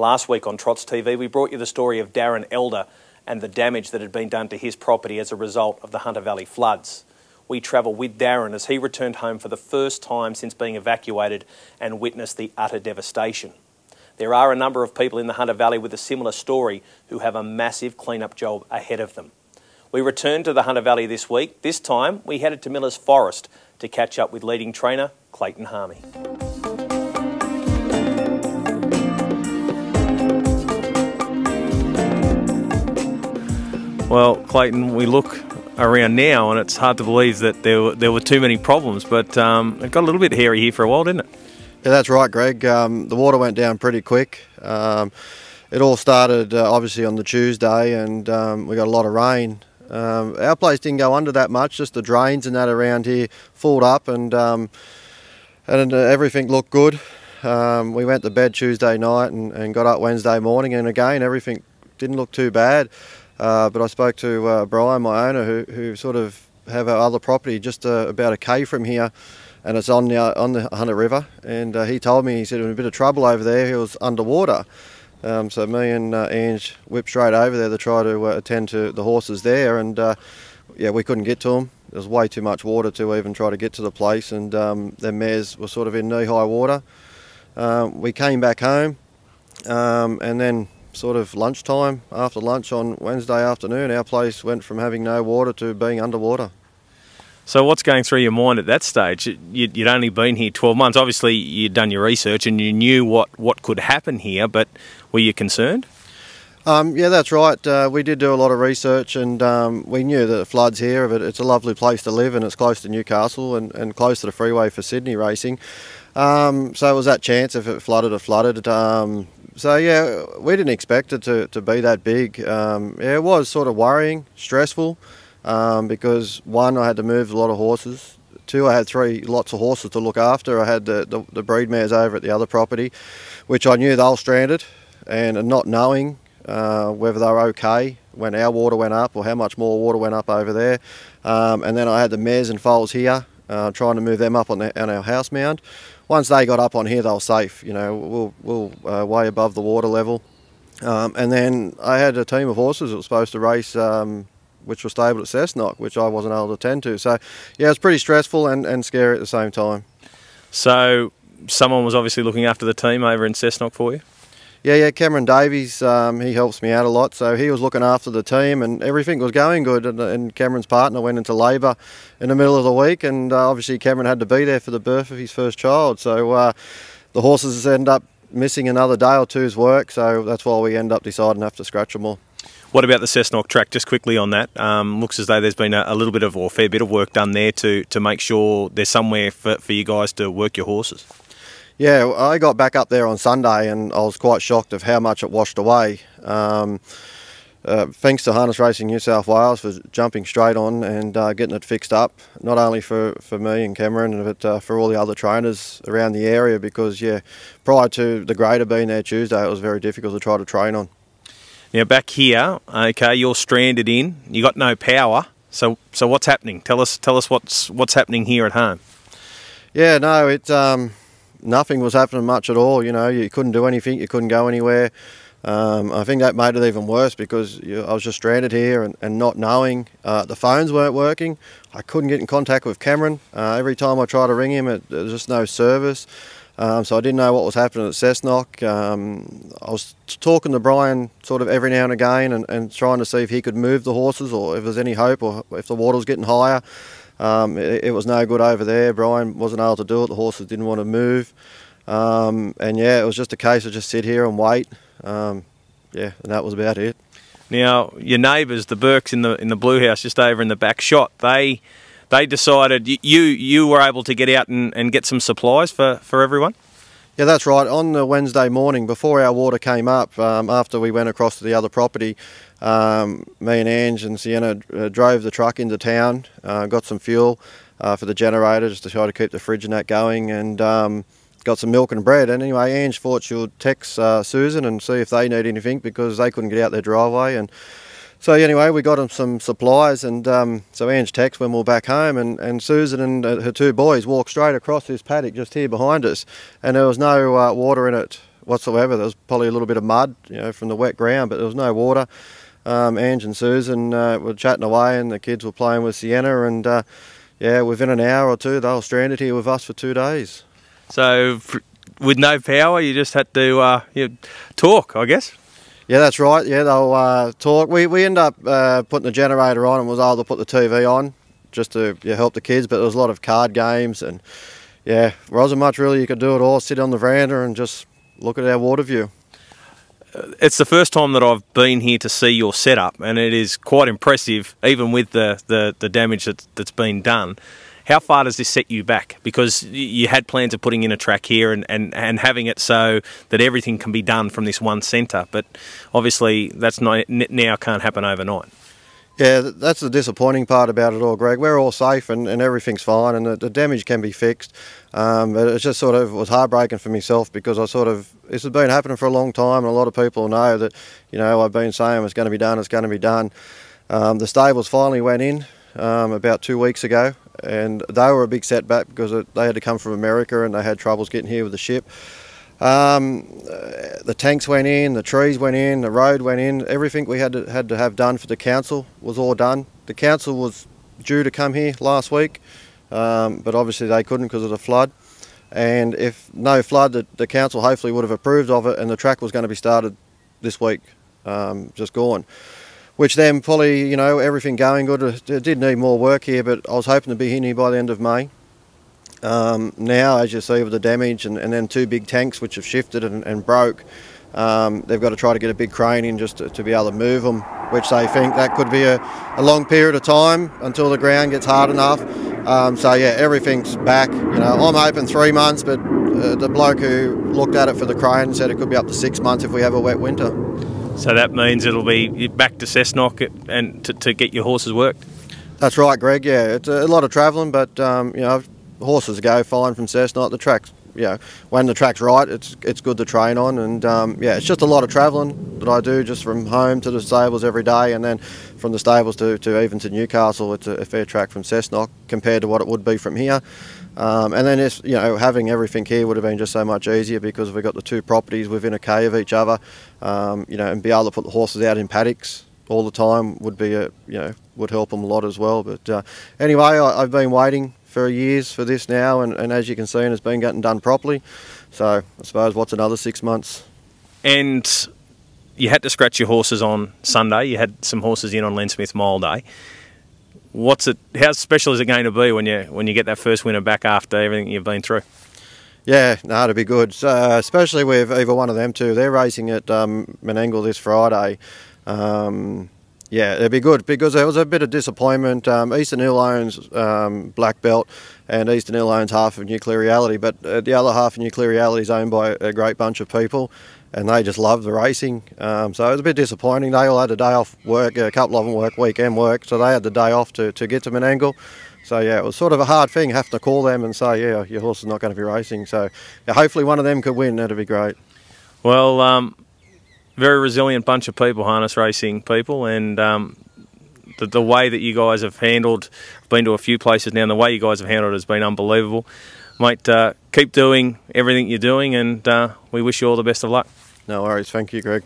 Last week on Trots TV, we brought you the story of Darren Elder and the damage that had been done to his property as a result of the Hunter Valley floods. We travel with Darren as he returned home for the first time since being evacuated and witnessed the utter devastation. There are a number of people in the Hunter Valley with a similar story who have a massive clean-up job ahead of them. We returned to the Hunter Valley this week. This time, we headed to Millers Forest to catch up with leading trainer Clayton Harmy. Well, Clayton, we look around now and it's hard to believe that there were too many problems, but it got a little bit hairy here for a while, didn't it? Yeah, that's right, Greg. The water went down pretty quick. It all started obviously on the Tuesday, and we got a lot of rain. Our place didn't go under that much, just the drains and that around here filled up, and everything looked good. We went to bed Tuesday night and got up Wednesday morning, and again everything didn't look too bad. But I spoke to Brian, my owner, who sort of have our other property just about a K from here, and it's on the Hunter River. And he told me, he said, in a bit of trouble over there, he was underwater. So me and Ange whipped straight over there to try to attend to the horses there, and yeah, we couldn't get to them. There was way too much water to even try to get to the place, and their mares were sort of in knee-high water. We came back home, and then sort of lunchtime, after lunch on Wednesday afternoon, our place went from having no water to being underwater. So what's going through your mind at that stage? You'd only been here 12 months. Obviously you'd done your research and you knew what could happen here, but were you concerned? Yeah, that's right. We did do a lot of research, and we knew that the floods here, but it's a lovely place to live, and it's close to Newcastle and close to the freeway for Sydney racing. So it was that chance if it flooded, it flooded. So yeah, we didn't expect it to be that big. Yeah, it was sort of worrying, stressful, because one, I had to move a lot of horses. Two, I had lots of horses to look after. I had the breed mares over at the other property, which I knew they were stranded, and not knowing whether they were okay when our water went up or how much more water went up over there. And then I had the mares and foals here, trying to move them up on our house mound. Once they got up on here, they were safe. You know, we're way above the water level. And then I had a team of horses that were supposed to race, which were stabled at Cessnock, which I wasn't able to attend to. So yeah, it was pretty stressful and scary at the same time. So someone was obviously looking after the team over in Cessnock for you? Yeah, Cameron Davies, he helps me out a lot, so he was looking after the team and everything was going good, and Cameron's partner went into labour in the middle of the week, and obviously Cameron had to be there for the birth of his first child, so the horses end up missing another day or two's work, so that's why we end up deciding to have to scratch them all. What about the Cessnock track, just quickly on that? Looks as though there's been a little bit of, or a fair bit of work done there to make sure there's somewhere for you guys to work your horses. Yeah, I got back up there on Sunday and I was quite shocked of how much it washed away. Thanks to Harness Racing New South Wales for jumping straight on and getting it fixed up, not only for me and Cameron, but for all the other trainers around the area, because yeah, prior to the grader being there Tuesday, it was very difficult to try to train on. Now back here, okay, you're stranded in, you got no power, so what's happening? Tell us what's happening here at home. Yeah, no, nothing was happening much at all. You know, you couldn't do anything, you couldn't go anywhere. I think that made it even worse because I was just stranded here and not knowing. The phones weren't working. I couldn't get in contact with Cameron. Every time I tried to ring him, there was just no service. So I didn't know what was happening at Cessnock. I was talking to Brian sort of every now and again and trying to see if he could move the horses or if there's any hope or if the water was getting higher. It was no good over there. Brian wasn't able to do it. The horses didn't want to move. And yeah, it was just a case of just sit here and wait. Yeah, and that was about it. Now, your neighbours, the Burkes in the blue house just over in the back shot, they decided you were able to get out and get some supplies for everyone? Yeah, that's right. On the Wednesday morning, before our water came up, after we went across to the other property, me and Ange and Sienna drove the truck into town, got some fuel for the generator just to try to keep the fridge and that going, and got some milk and bread. And anyway, Ange thought she would text Susan and see if they need anything because they couldn't get out their driveway. And so anyway, we got them some supplies, and so Ange texted when we were back home, and Susan and her two boys walked straight across this paddock just here behind us, and there was no water in it whatsoever. There was probably a little bit of mud, from the wet ground, but there was no water. Ange and Susan were chatting away, and the kids were playing with Sienna, and yeah, within an hour or two, they were stranded here with us for 2 days. So, with no power, you just had to talk, I guess? Yeah, that's right. Yeah, they'll talk. We ended up putting the generator on and was able to put the TV on just to help the kids, but there was a lot of card games, and yeah, there wasn't much really you could do at all. Sit on the veranda and just look at our water view. It's the first time that I've been here to see your setup, and it is quite impressive, even with the damage that's been done. How far does this set you back? Because you had plans of putting in a track here and having it so that everything can be done from this one centre, but obviously that's now can't happen overnight. Yeah, that's the disappointing part about it all, Greg. We're all safe and everything's fine, and the damage can be fixed. But it just sort of was heartbreaking for myself, because this has been happening for a long time, and a lot of people know that, I've been saying it's going to be done, it's going to be done. The stables finally went in about 2 weeks ago, and they were a big setback because they had to come from America and they had troubles getting here with the ship. The tanks went in, the trees went in, the road went in. Everything we had to have done for the council was all done. The council was due to come here last week, but obviously they couldn't because of the flood. And if no flood, the council hopefully would have approved of it, and the track was going to be started this week, just gone. Which then probably, everything going good. It did need more work here, but I was hoping to be in here by the end of May. Now, as you see with the damage and then 2 big tanks which have shifted and broke, they've got to try to get a big crane in just to be able to move them, which they think that could be a long period of time until the ground gets hard enough. So yeah, everything's back. I'm hoping 3 months, but the bloke who looked at it for the crane said it could be up to 6 months if we have a wet winter. So that means it'll be back to Cessnock and to get your horses worked? That's right, Greg, yeah. It's a lot of travelling, but horses go fine from Cessnock. The track's, when the track's right, it's good to train on, and yeah, it's just a lot of travelling that I do just from home to the stables every day, and then from the stables to even to Newcastle. It's a fair track from Cessnock compared to what it would be from here. And then having everything here would have been just so much easier, because we've got the 2 properties within a K of each other, and be able to put the horses out in paddocks all the time would be would help them a lot as well. But anyway, I've been waiting for years for this now, and as you can see, it's been getting done properly. So I suppose what's another 6 months? And you had to scratch your horses on Sunday. You had some horses in on Len Smith Mile Day. How special is it going to be when you get that first winner back after everything you've been through? Yeah, no, it'll be good. So, especially with either one of them two. They're racing at Menangle this Friday. Yeah, it'd be good, because there was a bit of disappointment. Eastern Hill owns Black Belt, and Eastern Hill owns half of Nuclear Reality, but the other half of Nuclear Reality is owned by a great bunch of people, and they just love the racing. So it was a bit disappointing. They all had a day off work, a couple of them work weekend work, so they had the day off to get to Menangle. So yeah, it was sort of a hard thing having to call them and say, yeah, your horse is not going to be racing. So yeah, hopefully one of them could win. That'd be great. Well, very resilient bunch of people, harness racing people, and the way that you guys have handled, I've been to a few places now, and the way you guys have handled it has been unbelievable. Mate, keep doing everything you're doing, and we wish you all the best of luck. No worries. Thank you, Greg.